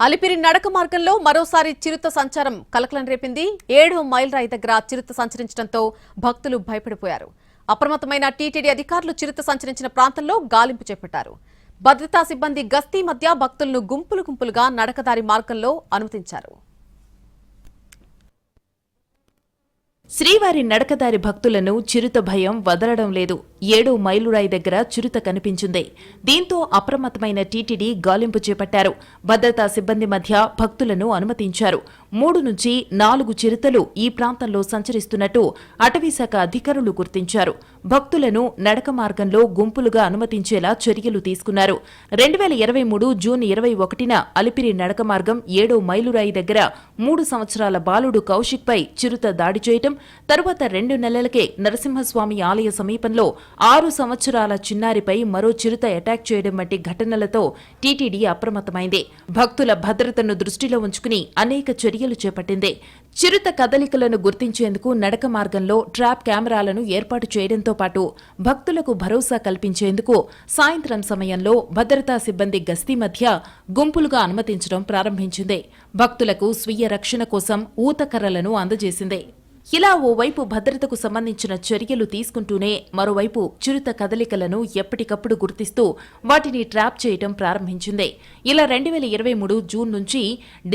అలిపిరి నడక మార్గంలో మరోసారి చిరుత సంచారం కలకలం రేపింది. 7వ మైల్ రాయి దగ్గర చిరుత సంచరించడంతో భక్తులు భయపడిపోయారు. అప్రమత్తమైన టీటీడీ అధికారులు చిరుత సంచరించిన ప్రాంతంలో గాలింపు చేపట్టారు. భద్రతా సిబ్బంది గస్తీ మధ్య భక్తులను గుంపులు గుంపులుగా నడకదారి మార్గంలో అనుమతించారు. శ్రీవారి నడకదారి భక్తులను చిరుత భయం వదలడం లేదు. 7వ మైలురాయి దగ్గర చిరుత కనిపించింది. దీంతో అప్రమత్తమైన టీటీడీ గాలింపు చేపట్టారు. భద్రతా సిబ్బంది మధ్య భక్తులను అనుమతించారు. 3 నుంచి 4 చిరుతలు ఈ ప్రాంతంలో సంచరిస్తున్నట్టు అటవీశాఖ అధికారులు గుర్తించారు. భక్తులను నడక మార్గంలో గుంపులుగా అనుమతించేలా చర్యలు తీసుకున్నారు. 2023 జూన్ 21న అలిపిరి నడక మార్గం 7వ మైలురాయి దగ్గర 3 సంవత్సరాల బాలుడు కౌశిక్పై చిరుత దాడి చేయటం, తరువాత 2 నెలలకే నరసింహస్వామి ఆలయ సమీపంలో 6 సంవత్సరాల చిన్నారిపై మరో చిరుత అటాక్ చేయడం వంటి ఘటనలతో టీటీడీ అప్రమత్తమైంది. భక్తుల భద్రతను దృష్టిలో ఉంచుకుని అనేక చర్యలు చేపట్టింది. చిరుత కదలికలను గుర్తించేందుకు నడక మార్గంలో ట్రాప్ కెమెరాలను ఏర్పాటు చేయడంతో పాటు భక్తులకు భరోసా కల్పించేందుకు సాయంత్రం సమయంలో భద్రతా సిబ్బంది గస్తీ మధ్య గుంపులుగా అనుమతించడం ప్రారంభించింది. భక్తులకు స్వీయ రక్షణ కోసం ఊతకర్రలను అందజేసింది. ఇలా ఓవైపు భద్రతకు సంబంధించిన చర్యలు తీసుకుంటూనే మరోవైపు చిరుత కదలికలను ఎప్పటికప్పుడు గుర్తిస్తూ వాటిని ట్రాప్ చేయడం ప్రారంభించింది. ఇలా 2023 జూన్ నుంచి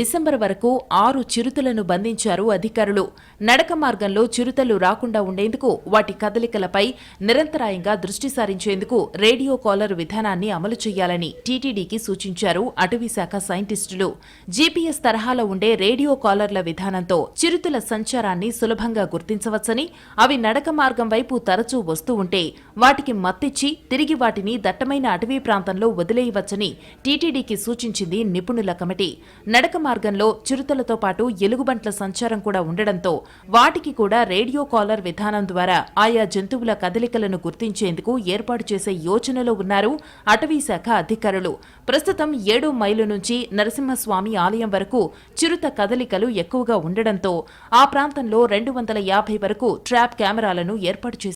డిసెంబర్ వరకు 6 చిరుతలను బంధించారు అధికారులు. నడక మార్గంలో చిరుతలు రాకుండా ఉండేందుకు వాటి కదలికలపై నిరంతరాయంగా దృష్టి సారించేందుకు రేడియో కాలర్ విధానాన్ని అమలు చేయాలని టీటీడీకి సూచించారు అటవీశాఖ సైంటిస్టులు. జీపీఎస్ తరహాలో ఉండే రేడియో కాలర్ల విధానంతో చిరుతల సంచారాన్ని సులభంగా గుర్తించవచ్చని, అవి నడక మార్గం వైపు తరచూ వస్తూ ఉంటే వాటికి మత్తిచ్చి తిరిగి వాటిని దట్టమైన అటవీ ప్రాంతంలో వదిలేయవచ్చని టీటీడీకి సూచించింది నిపుణుల కమిటీ. నడక మార్గంలో చిరుతలతో పాటు ఎలుగుబంట్ల సంచారం కూడా ఉండడంతో వాటికి కూడా రేడియో కాలర్ విధానం ద్వారా ఆయా జంతువుల కదలికలను గుర్తించేందుకు ఏర్పాటు చేసే యోచనలో ఉన్నారు అటవీశాఖ అధికారులు. ప్రస్తుతం 7వ మైలు నుంచి నరసింహస్వామి ఆలయం వరకు చిరుత కదలికలు ఎక్కువగా ఉండడంతో ఆ ప్రాంతంలో 250 వరకు ట్రాప్ కెమెరాలను ఏర్పాటు చేశారు.